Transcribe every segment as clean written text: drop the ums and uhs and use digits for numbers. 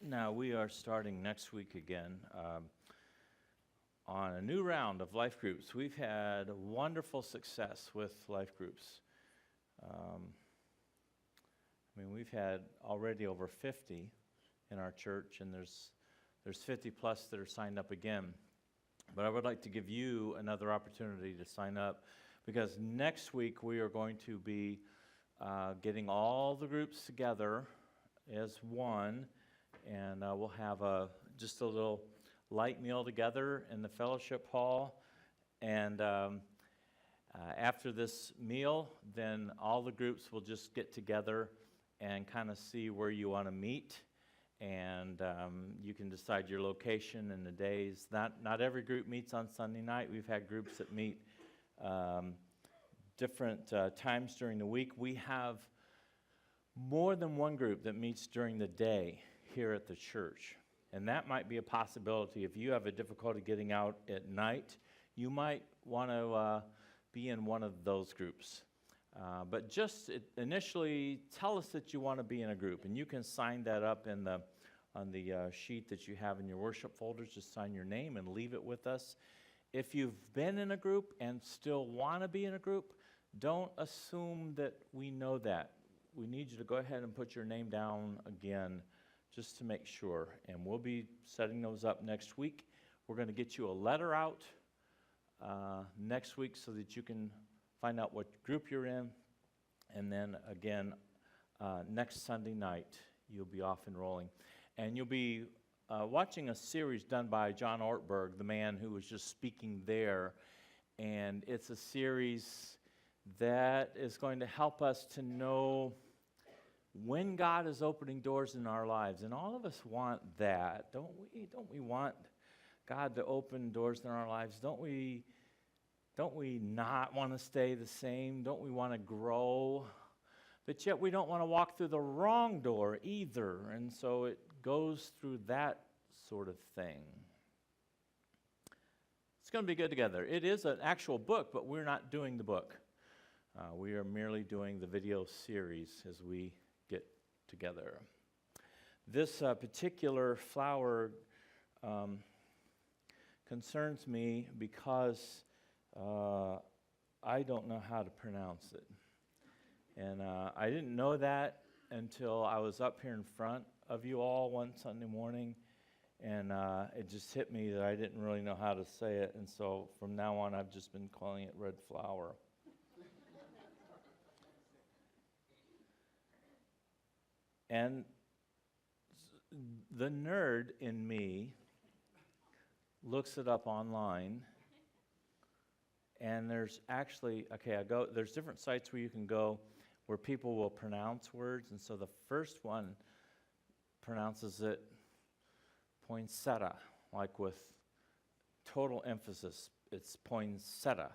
Now, we are starting next week again on a new round of life groups. We've had wonderful success with life groups. We've had already over 50 in our church, and there's 50 plus that are signed up again. But I would like to give you another opportunity to sign up, because next week we are going to be getting all the groups together as one, and we'll have just a little light meal together in the fellowship hall. And after this meal, then all the groups will just get together and kind of see where you want to meet. And you can decide your location and the days. Not every group meets on Sunday night. We've had groups that meet different times during the week. We have more than one group that meets during the day here at the church. And that might be a possibility. If you have a difficulty getting out at night, you might want to be in one of those groups. But just initially, tell us that you want to be in a group. And you can sign that up on the sheet that you have in your worship folders. Just sign your name and leave it with us. If you've been in a group and still want to be in a group, don't assume that we know that. We need you to go ahead and put your name down again just to make sure. And we'll be setting those up next week. We're going to get you a letter out next week so that you can find out what group you're in. And then again, next Sunday night, you'll be off and rolling. And you'll be watching a series done by John Ortberg, the man who was just speaking there. And it's a series that is going to help us to know when God is opening doors in our lives. And all of us want that, don't we? Don't we want God to open doors in our lives? Don't we not want to stay the same? Don't we want to grow? But yet we don't want to walk through the wrong door either. And so it goes through that sort of thing. It's going to be good together. It is an actual book, but we're not doing the book. We are merely doing the video series as we get together. This particular flower concerns me because I don't know how to pronounce it. And I didn't know that until I was up here in front of you all one Sunday morning, and it just hit me that I didn't really know how to say it, and so from now on I've just been calling it red flower. And the nerd in me looks it up online, and there's actually, there's different sites where you can go where people will pronounce words, and so the first one pronounces it poinsettia, like with total emphasis. It's poinsettia.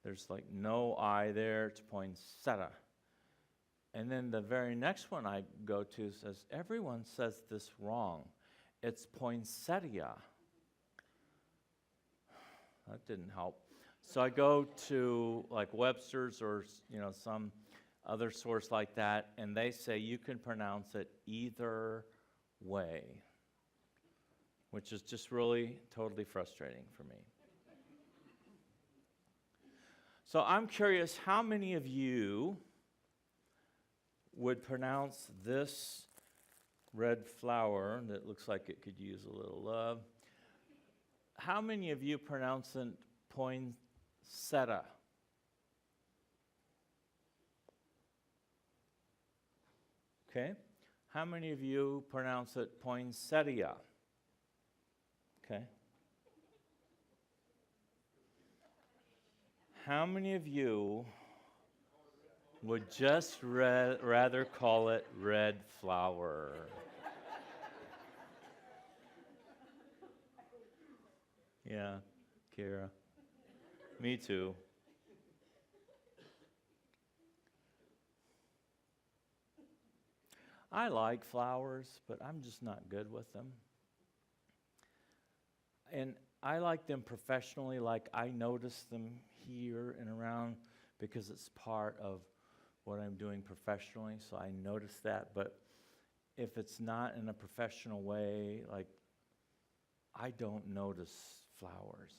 There's like no I there, it's poinsettia. And then the very next one I go to says, everyone says this wrong. It's poinsettia. That didn't help. So I go to like Webster's or some other source like that, and they say you can pronounce it either way, which is just really totally frustrating for me. So I'm curious, how many of you would pronounce this red flower that looks like it could use a little love? How many of you pronounce it poinsettia? Okay. How many of you pronounce it poinsettia? Okay. How many of you would just rather call it red flower? Yeah, Kara. Me too. I like flowers, but I'm just not good with them. And I like them professionally, like I notice them here and around because it's part of what I'm doing professionally, so I notice that. But if it's not in a professional way, like I don't notice flowers.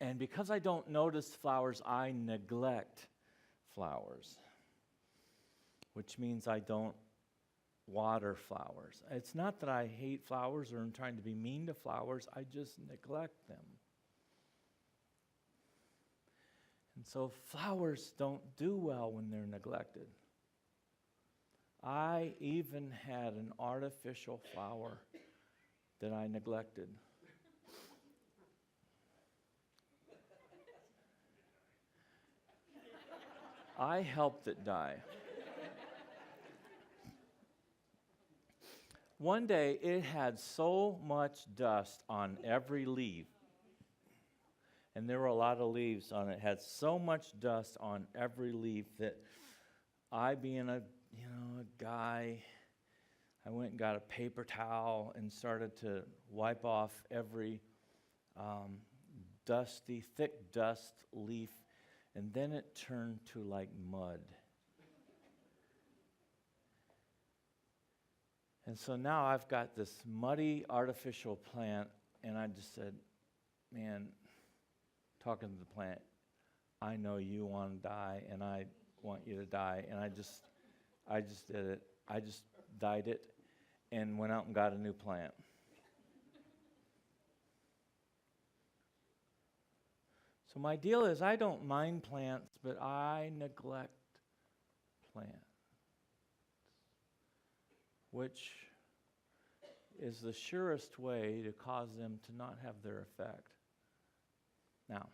And because I don't notice flowers, I neglect flowers, which means I don't water flowers. It's not that I hate flowers or I'm trying to be mean to flowers, I just neglect them. And so flowers don't do well when they're neglected. I even had an artificial flower that I neglected. I helped it die. One day, it had so much dust on every leaf, and there were a lot of leaves on it. It had so much dust on every leaf that I, being a guy, I went and got a paper towel and started to wipe off every dusty, thick dust leaf, and then it turned to like mud. And so now I've got this muddy artificial plant, and I just said, man, talking to the plant, I know you want to die, and I want you to die. And I just did it. I just dyed it and went out and got a new plant. So my deal is I don't mind plants, but I neglect plants, which is the surest way to cause them to not have their effect. Now,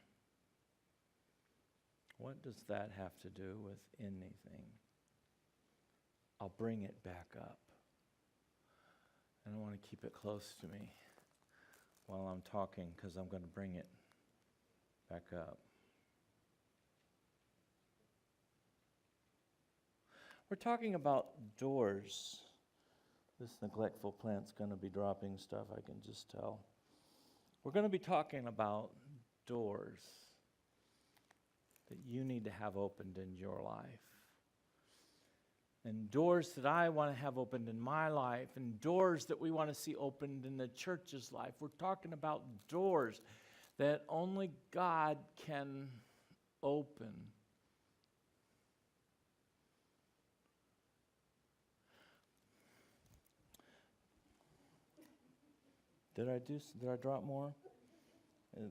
what does that have to do with anything? I'll bring it back up. And I want to keep it close to me while I'm talking, because I'm going to bring it back up. We're talking about doors. This neglectful plant's going to be dropping stuff, I can just tell. We're going to be talking about doors that you need to have opened in your life. And doors that I want to have opened in my life, and doors that we want to see opened in the church's life. We're talking about doors that only God can open. Did I drop more?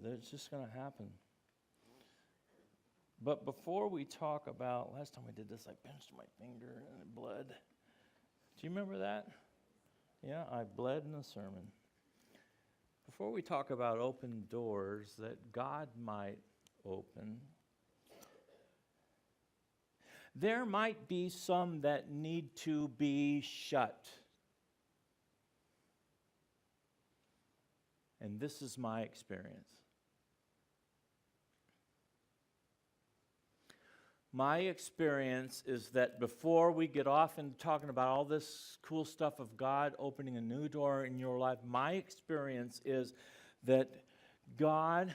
It's just going to happen. But before we talk about, last time we did this, I pinched my finger and it bled. Do you remember that? Yeah, I bled in the sermon. Before we talk about open doors that God might open, there might be some that need to be shut. And this is my experience. My experience is that before we get off into talking about all this cool stuff of God opening a new door in your life, my experience is that God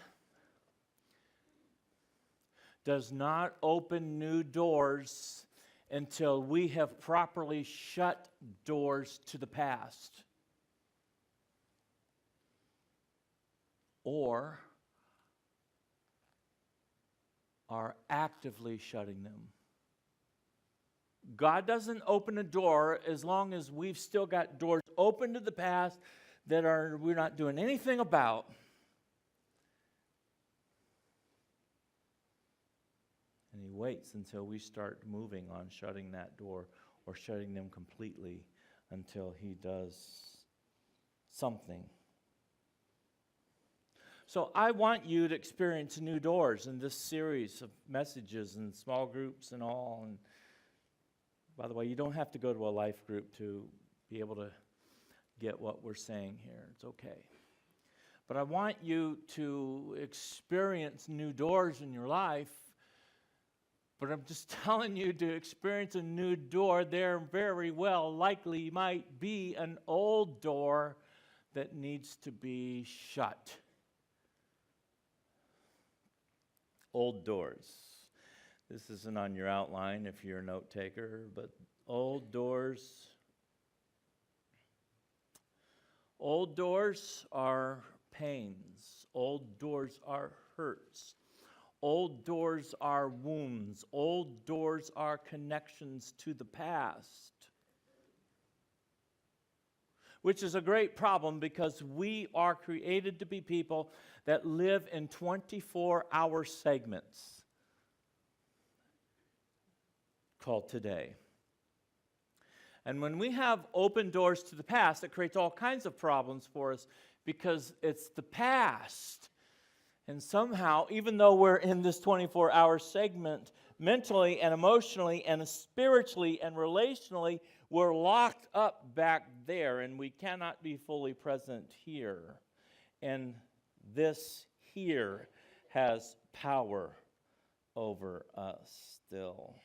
does not open new doors until we have properly shut doors to the past, or are actively shutting them. God doesn't open a door as long as we've still got doors open to the past that we're not doing anything about. And He waits until we start moving on shutting that door or shutting them completely until He does something. So I want you to experience new doors in this series of messages and small groups and all. And by the way, you don't have to go to a life group to be able to get what we're saying here. It's okay. But I want you to experience new doors in your life. But I'm just telling you, to experience a new door, there very well likely might be an old door that needs to be shut. Old doors This isn't on your outline if you're a note taker, but old doors are pains. Old doors are hurts. Old doors are wounds. Old doors are connections to the past. Which is a great problem because we are created to be people that live in 24-hour segments called today. And when we have open doors to the past, it creates all kinds of problems for us because it's the past. And somehow, even though we're in this 24-hour segment, mentally and emotionally and spiritually and relationally, we're locked up back there, and we cannot be fully present here. And this here has power over us still.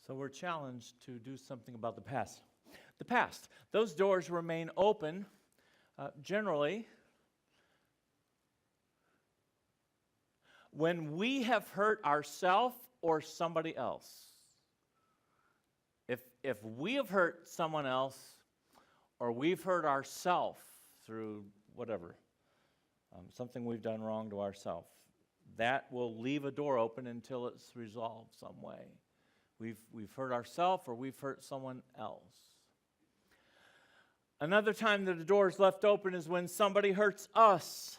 So we're challenged to do something about the past. The past. Those doors remain open, generally, when we have hurt ourselves or somebody else. If we have hurt someone else or we've hurt ourselves through whatever, something we've done wrong to ourselves, that will leave a door open until it's resolved some way. We've hurt ourselves or we've hurt someone else. Another time that the door is left open is when somebody hurts us.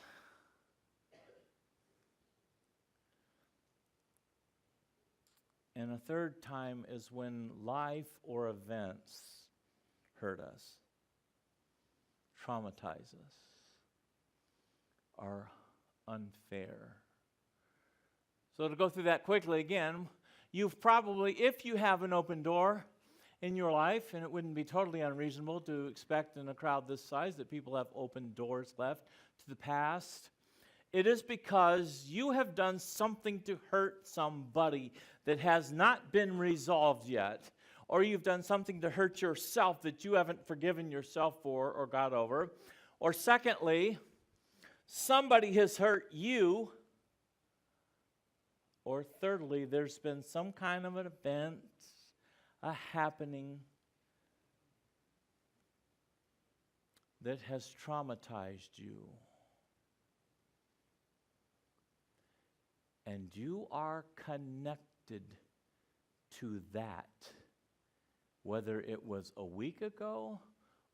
And a third time is when life or events hurt us, traumatize us, are unfair. So to go through that quickly again, you've probably, if you have an open door in your life, and it wouldn't be totally unreasonable to expect in a crowd this size that people have open doors left to the past, it is because you have done something to hurt somebody that has not been resolved yet, or you've done something to hurt yourself that you haven't forgiven yourself for or got over, or secondly, somebody has hurt you, or thirdly, there's been some kind of an event, a happening that has traumatized you. And you are connected to that, whether it was a week ago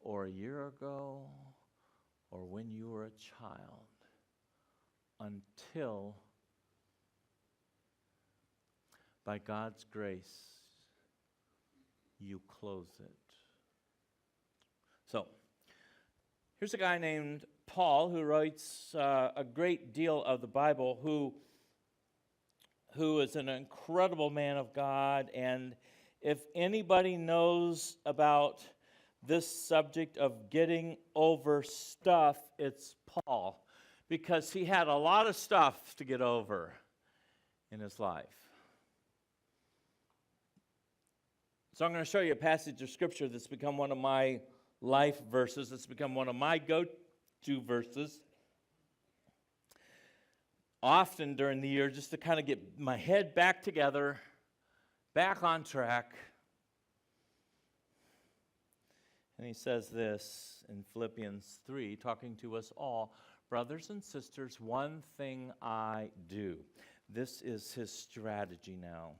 or a year ago or when you were a child, until by God's grace, you close it. So, here's a guy named Paul who writes a great deal of the Bible, who is an incredible man of God. And if anybody knows about this subject of getting over stuff, it's Paul, because he had a lot of stuff to get over in his life. So I'm going to show you a passage of Scripture that's become one of my life verses. It's become one of my go-to verses often during the year, just to kind of get my head back together, back on track. And he says this in Philippians 3, talking to us all, brothers and sisters, one thing I do. This is his strategy now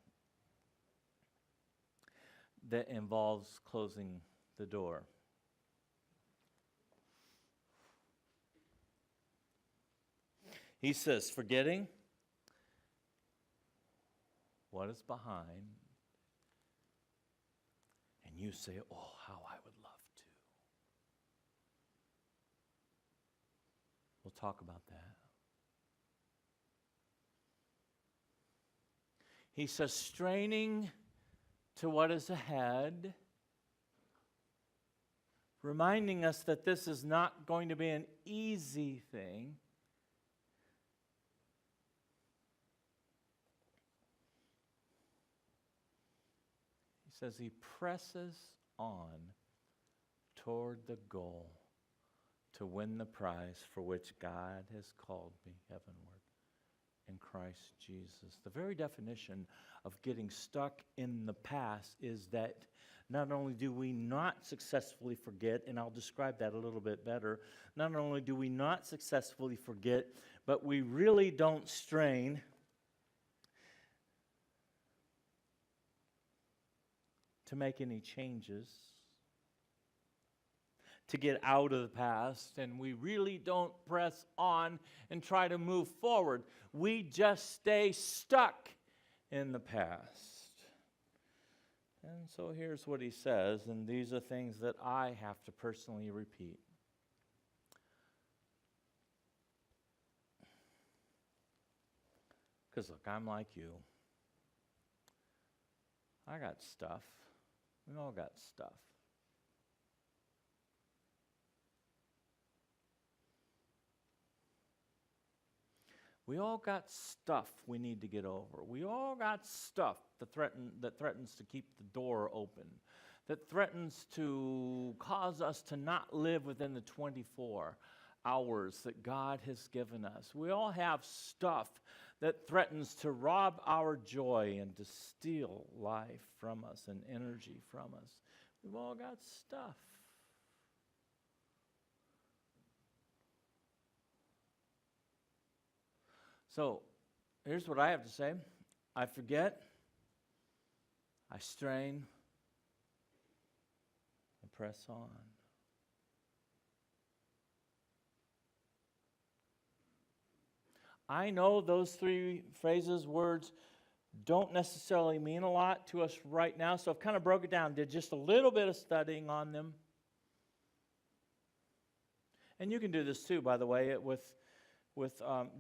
that involves closing the door. He says, forgetting what is behind, and you say, oh, how I would love to. We'll talk about that. He says, straining to what is ahead, reminding us that this is not going to be an easy thing. says he presses on toward the goal to win the prize for which God has called me heavenward in Christ Jesus. The very definition of getting stuck in the past is that not only do we not successfully forget, and I'll describe that a little bit better, not only do we not successfully forget, but we really don't strain to make any changes, to get out of the past, and we really don't press on and try to move forward. We just stay stuck in the past. And so here's what he says, and these are things that I have to personally repeat. Because look, I'm like you. I got stuff. We all got stuff. We all got stuff we need to get over. We all got stuff that threatens to keep the door open, that threatens to cause us to not live within the 24 hours that God has given us. We all have stuff that threatens to rob our joy and to steal life from us and energy from us. We've all got stuff. So, here's what I have to say. I forget, I strain, and press on. I know those three phrases, words, don't necessarily mean a lot to us right now, so I've kind of broke it down, did just a little bit of studying on them. And you can do this too, by the way, with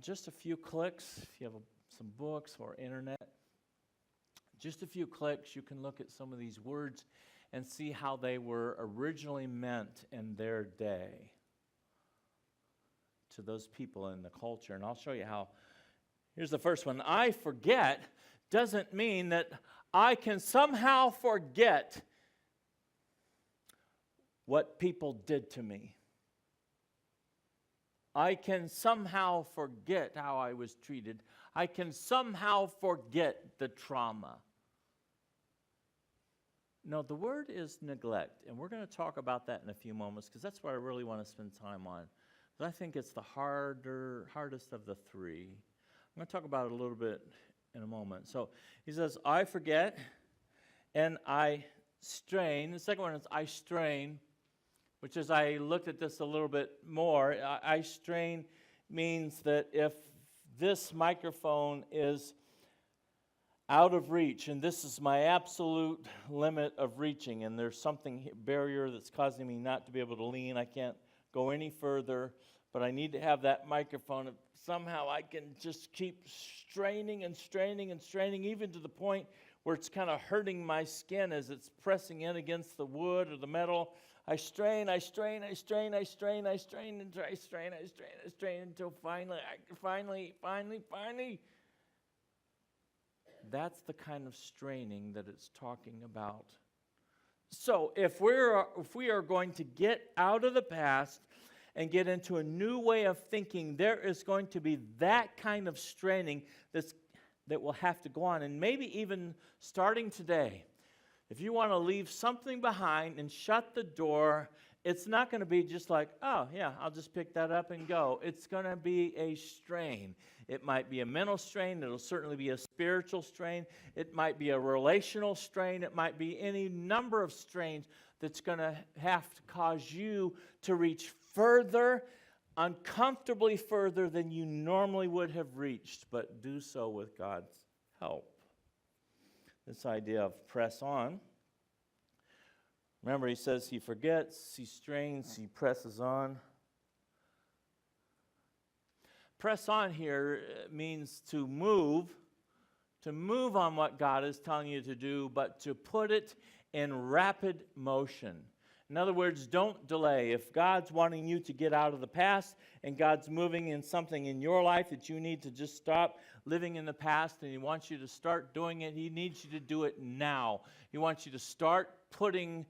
just a few clicks. If you have some books or internet, just a few clicks, you can look at some of these words and see how they were originally meant in their day to those people in the culture. And I'll show you how. Here's the first one. I forget doesn't mean that I can somehow forget what people did to me. I can somehow forget how I was treated. I can somehow forget the trauma. No, the word is neglect, and we're going to talk about that in a few moments because that's what I really want to spend time on. But I think it's the hardest of the three. I'm going to talk about it a little bit in a moment. So he says, I forget and I strain. The second one is I strain, which as I looked at this a little bit more, I strain means that if this microphone is out of reach, and this is my absolute limit of reaching, and there's something, barrier that's causing me not to be able to lean, I can't go any further, but I need to have that microphone. If somehow I can just keep straining and straining and straining, even to the point where it's kind of hurting my skin as it's pressing in against the wood or the metal. I strain, I strain, I strain, I strain, I strain, and I strain, I strain, I strain until finally. That's the kind of straining that it's talking about. So if we are going to get out of the past and get into a new way of thinking, there is going to be that kind of straining that will have to go on. And maybe even starting today, if you want to leave something behind and shut the door, it's not going to be just like, oh, yeah, I'll just pick that up and go. It's going to be a strain. It might be a mental strain. It'll certainly be a spiritual strain. It might be a relational strain. It might be any number of strains that's going to have to cause you to reach further, uncomfortably further than you normally would have reached, but do so with God's help. This idea of press on. Remember, he says he forgets, he strains, he presses on. Press on here means to move on what God is telling you to do, but to put it in rapid motion. In other words, don't delay. If God's wanting you to get out of the past and God's moving in something in your life that you need to just stop living in the past and He wants you to start doing it, He needs you to do it now. He wants you to start putting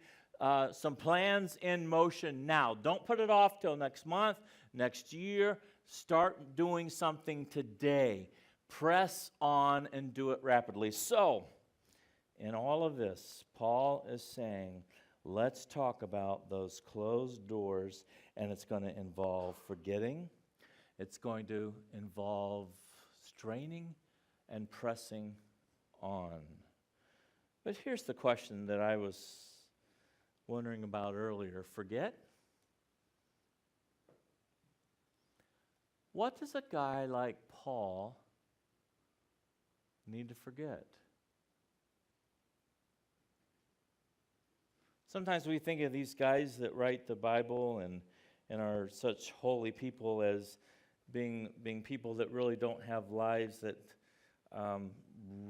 some plans in motion now. Don't put it off till next month, next year. Start doing something today. Press on and do it rapidly. So, in all of this, Paul is saying, let's talk about those closed doors, and it's going to involve forgetting. It's going to involve straining and pressing on. But here's the question that I was wondering about earlier. Forget? What does a guy like Paul need to forget? Sometimes we think of these guys that write the Bible and are such holy people as being people that really don't have lives that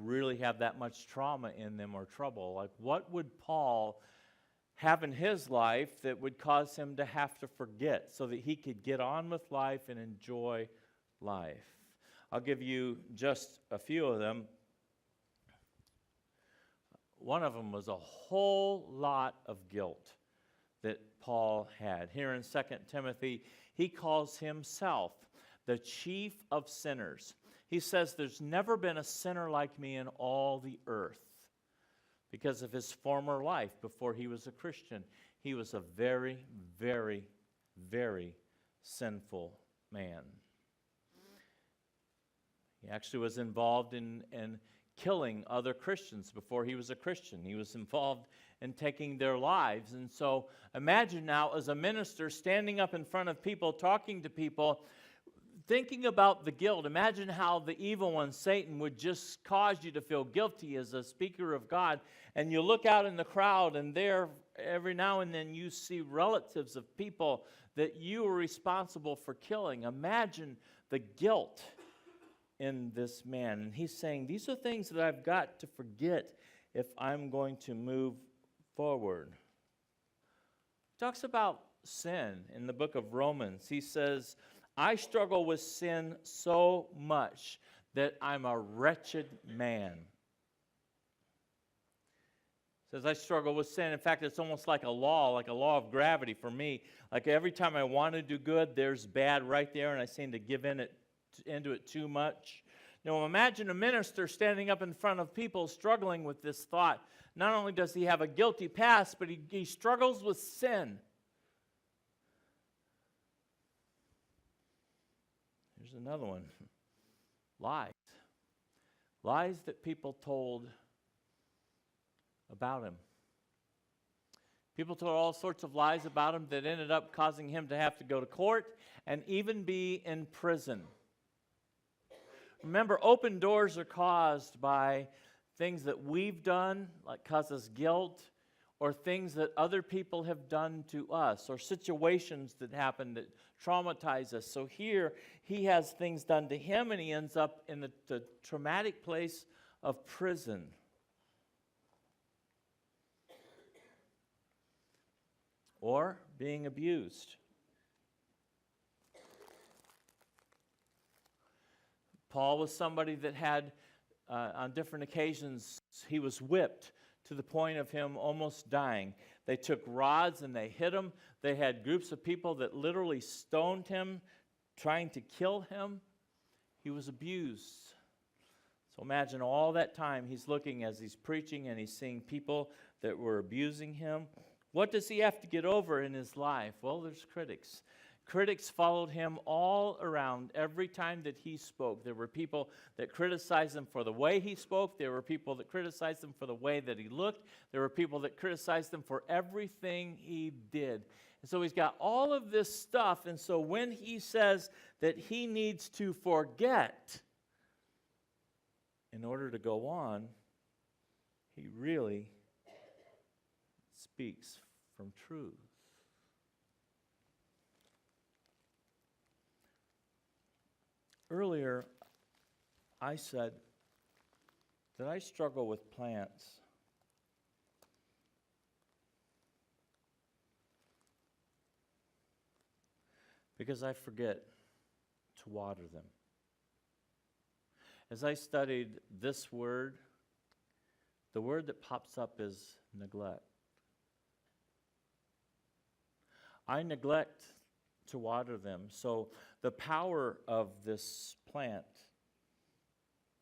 really have that much trauma in them or trouble. Like, what would Paul have in his life that would cause him to have to forget so that he could get on with life and enjoy life? I'll give you just a few of them. One of them was a whole lot of guilt that Paul had. Here in 2 Timothy, he calls himself the chief of sinners. He says, there's never been a sinner like me in all the earth. Because of his former life before he was a Christian, he was a very, very, very sinful man. He actually was involved in killing other Christians before he was a Christian. He was involved in taking their lives. And so imagine now as a minister standing up in front of people, talking to people, thinking about the guilt. Imagine how the evil one, Satan, would just cause you to feel guilty as a speaker of God. And you look out in the crowd, and there, every now and then, you see relatives of people that you were responsible for killing. Imagine the guilt in this man. And he's saying, these are things that I've got to forget if I'm going to move forward. He talks about sin in the book of Romans. He says, I struggle with sin so much that I'm a wretched man. He says, I struggle with sin. In fact, it's almost like a law of gravity for me. Like every time I want to do good, there's bad right there, and I seem to give into it too much. Now imagine a minister standing up in front of people struggling with this thought. Not only does he have a guilty past, but he struggles with sin. Here's another one. Lies. Lies that people told about him. People told all sorts of lies about him that ended up causing him to have to go to court and even be in prison. Remember, open doors are caused by things that we've done, like cause us guilt, or things that other people have done to us, or situations that happen that traumatize us. So here, he has things done to him, and he ends up in the traumatic place of prison. Or being abused. Paul was somebody that had, on different occasions, he was whipped to the point of him almost dying. They took rods and they hit him. They had groups of people that literally stoned him, trying to kill him. He was abused. So imagine all that time he's looking as he's preaching and he's seeing people that were abusing him. What does he have to get over in his life? Well, there's critics. Critics followed him all around every time that he spoke. There were people that criticized him for the way he spoke. There were people that criticized him for the way that he looked. There were people that criticized him for everything he did. And so he's got all of this stuff. And so when he says that he needs to forget in order to go on, he really speaks from truth. Earlier, I said that I struggle with plants. because I forget to water them. As I studied this word, the word that pops up is neglect. I neglect to water them. So the power of this plant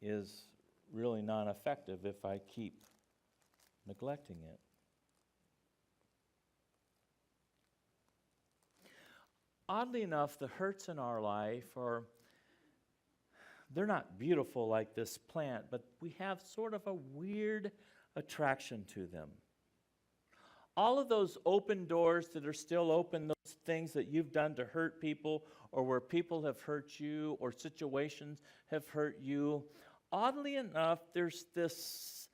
is really not effective if I keep neglecting it. Oddly enough, the hurts in our life they're not beautiful like this plant, but we have sort of a weird attraction to them. All of those open doors that are still open, those things that you've done to hurt people, or where people have hurt you, or situations have hurt you, oddly enough, there's this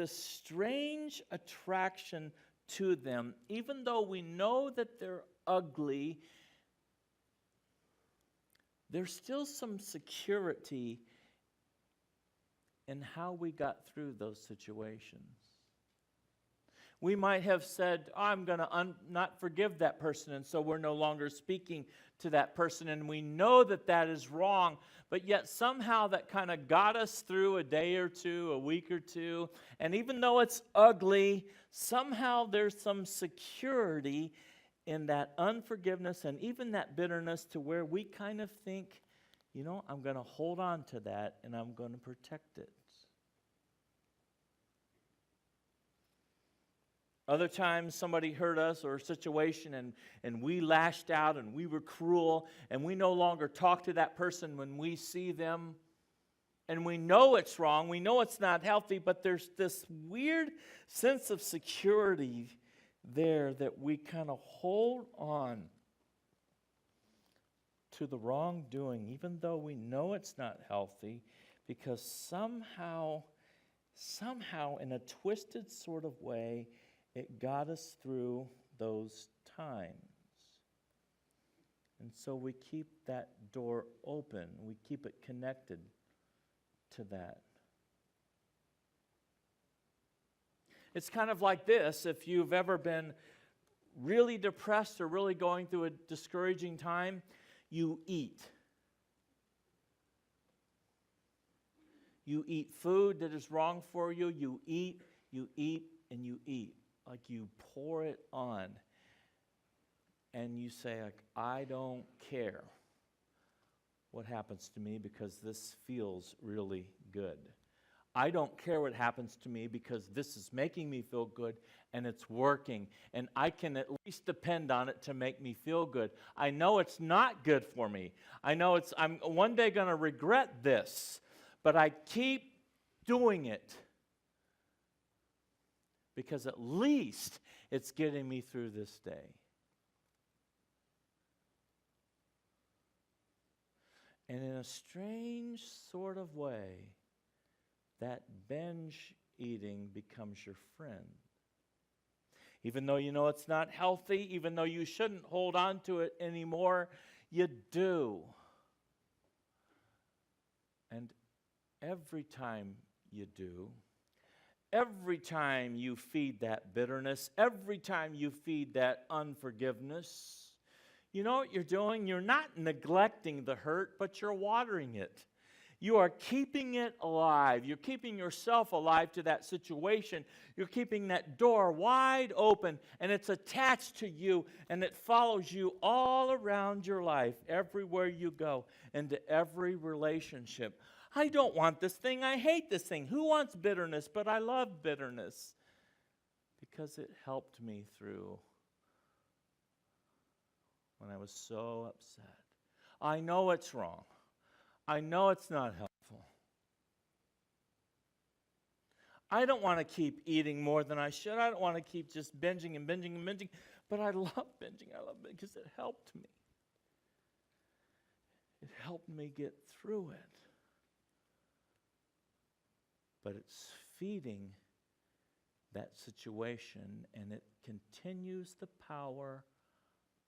strange attraction to them. Even though we know that they're ugly, there's still some security in how we got through those situations. We might have said, I'm going to not forgive that person, and so we're no longer speaking to that person, and we know that that is wrong, but yet somehow that kind of got us through a day or two, a week or two, and even though it's ugly, somehow there's some security in that unforgiveness and even that bitterness to where we kind of think, I'm going to hold on to that and I'm going to protect it. Other times somebody hurt us or a situation and we lashed out and we were cruel and we no longer talk to that person when we see them. And we know it's wrong, we know it's not healthy, but there's this weird sense of security there that we kind of hold on to the wrongdoing, even though we know it's not healthy, because somehow in a twisted sort of way, it got us through those times. And so we keep that door open. We keep it connected to that. It's kind of like this. If you've ever been really depressed or really going through a discouraging time, you eat. You eat food that is wrong for you. You eat, and you eat. Like you pour it on. And you say, I don't care what happens to me because this feels really good. I don't care what happens to me because this is making me feel good and it's working. And I can at least depend on it to make me feel good. I know it's not good for me. I know I'm one day going to regret this. But I keep doing it because at least it's getting me through this day. And in a strange sort of way, that binge eating becomes your friend. Even though you know it's not healthy, even though you shouldn't hold on to it anymore, you do. And every time you do, every time you feed that bitterness, every time you feed that unforgiveness, you know what you're doing? You're not neglecting the hurt, but you're watering it. You are keeping it alive. You're keeping yourself alive to that situation. You're keeping that door wide open, and it's attached to you, and it follows you all around your life, everywhere you go, into every relationship. I don't want this thing. I hate this thing. Who wants bitterness? But I love bitterness because it helped me through when I was so upset. I know it's wrong. I know it's not helpful. I don't want to keep eating more than I should. I don't want to keep just binging and binging and binging. But I love binging. I love it because it helped me. It helped me get through it. But it's feeding that situation, and it continues the power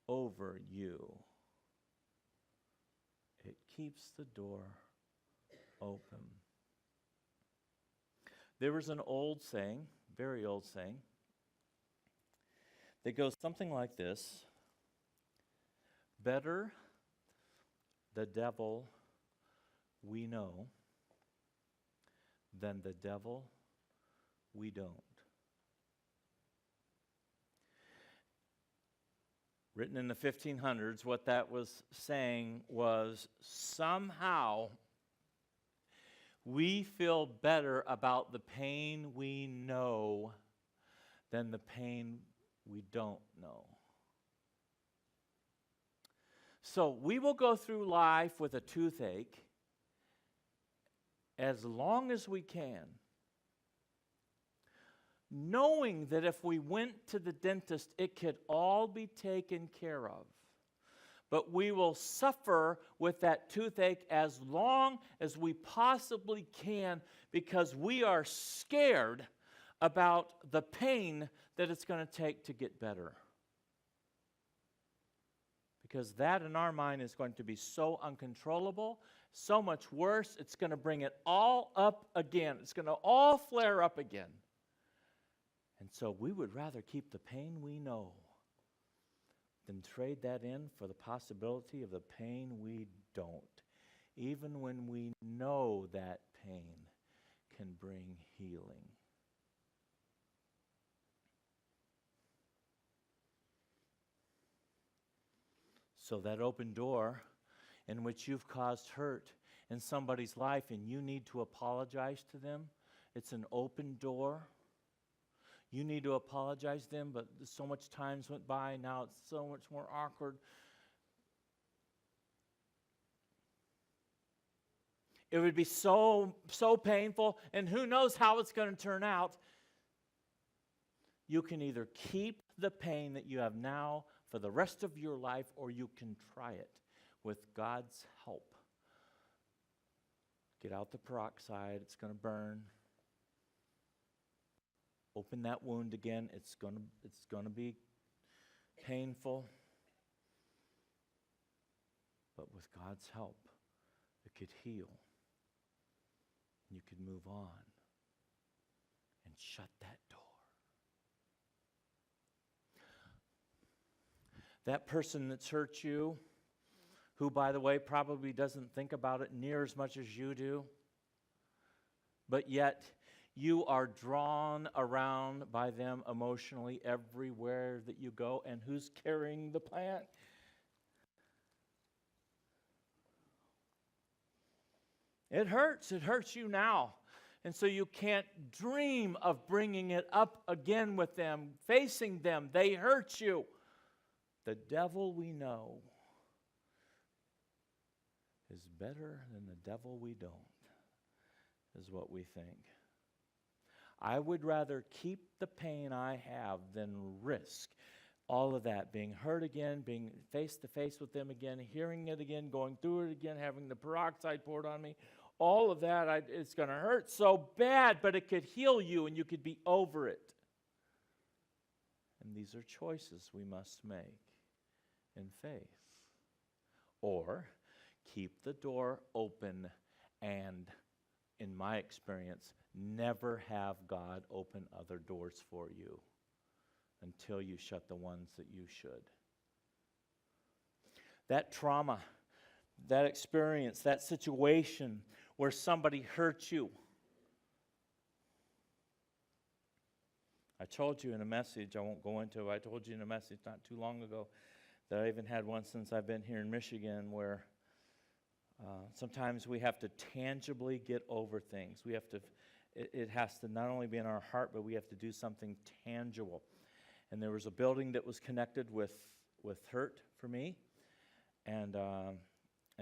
over you. It keeps the door open. There was an old saying, very old saying, that goes something like this: better the devil we know than the devil we don't. Written in the 1500s, what that was saying was somehow we feel better about the pain we know than the pain we don't know. So we will go through life with a toothache as long as we can, knowing that if we went to the dentist, it could all be taken care of. But we will suffer with that toothache as long as we possibly can because we are scared about the pain that it's going to take to get better. Because that in our mind is going to be so uncontrollable, so much worse, it's going to bring it all up again. It's going to all flare up again. And so we would rather keep the pain we know than trade that in for the possibility of the pain we don't, even when we know that pain can bring healing. So that open door in which you've caused hurt in somebody's life and you need to apologize to them, it's an open door. You need to apologize to them, but so much times went by, now it's so much more awkward. It would be so painful, and who knows how it's going to turn out. You can either keep the pain that you have now for the rest of your life, or you can try it with God's help. Get out the peroxide, it's going to burn. Open that wound again, it's going to be painful. But with God's help, it could heal. You could move on and shut that door. That person that's hurt you, who, by the way, probably doesn't think about it near as much as you do, but yet you are drawn around by them emotionally everywhere that you go. And who's carrying the plant? It hurts. It hurts you now. And so you can't dream of bringing it up again with them, facing them. They hurt you. The devil we know is better than the devil we don't, is what we think. I would rather keep the pain I have than risk all of that, being hurt again, being face to face with them again, hearing it again, going through it again, having the peroxide poured on me. All of that, it's going to hurt so bad, but it could heal you and you could be over it. And these are choices we must make in faith. Or keep the door open and, in my experience, never have God open other doors for you until you shut the ones that you should. That trauma, that experience, that situation where somebody hurt you. I told you in a message, I won't go into it, I told you in a message not too long ago that I even had one since I've been here in Michigan where sometimes we have to tangibly get over things. We have to, it has to not only be in our heart, but we have to do something tangible. And there was a building that was connected with hurt for me. And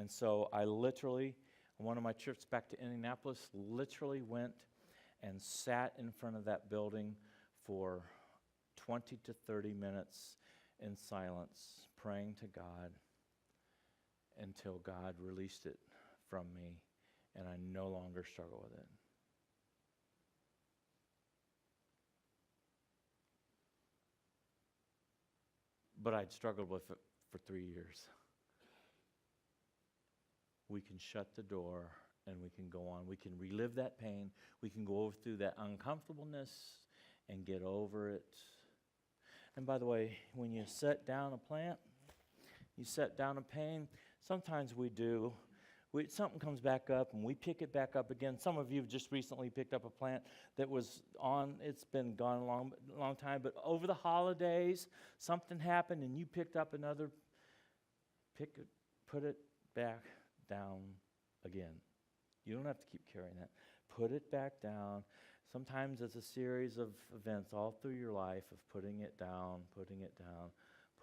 so I literally, one of my trips back to Indianapolis, literally went and sat in front of that building for 20 to 30 minutes in silence, praying to God until God released it from me, and I no longer struggle with it. But I'd struggled with it for 3 years. We can shut the door and we can go on. We can relive that pain. We can go through that uncomfortableness and get over it. And by the way, when you set down a plant, You set down a pain. Sometimes we do. Something comes back up and we pick it back up again. Some of you have just recently picked up a plant that was on, it's been gone a long time, but over the holidays, something happened and you picked up another, put it back down again. You don't have to keep carrying that. Put it back down. Sometimes it's a series of events all through your life of putting it down, putting it down,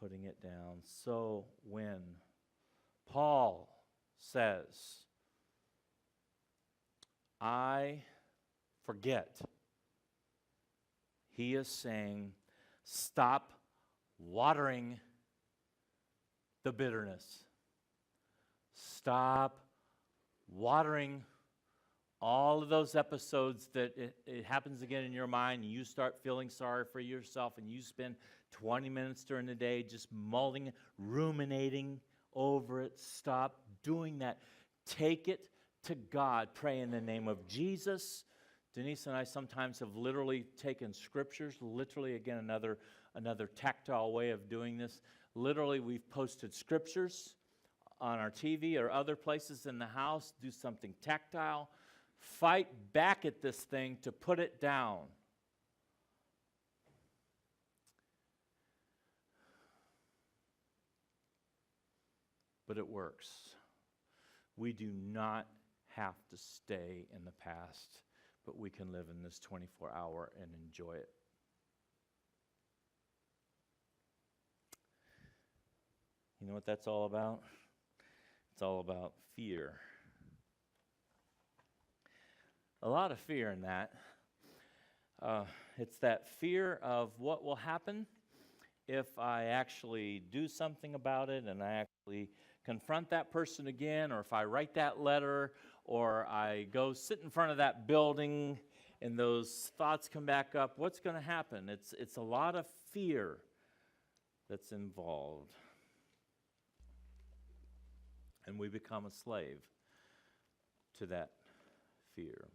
putting it down. So when Paul says, I forget, he is saying, stop watering the bitterness. Stop watering all of those episodes that it happens again in your mind, and you start feeling sorry for yourself, and you spend 20 minutes during the day just mulling, ruminating over it. Stop doing that. Take it to God. Pray in the name of Jesus. Denise and I sometimes have literally taken scriptures, literally, again, another tactile way of doing this. Literally, we've posted scriptures on our TV or other places in the house. Do something tactile. Fight back at this thing to put it down. But it works. We do not have to stay in the past, but we can live in this 24-hour and enjoy it. You know what that's all about? It's all about fear. A lot of fear in that. It's that fear of what will happen if I actually do something about it and I actually confront that person again, or if I write that letter, or I go sit in front of that building and those thoughts come back up. What's going to happen? It's a lot of fear that's involved. And we become a slave to that fear.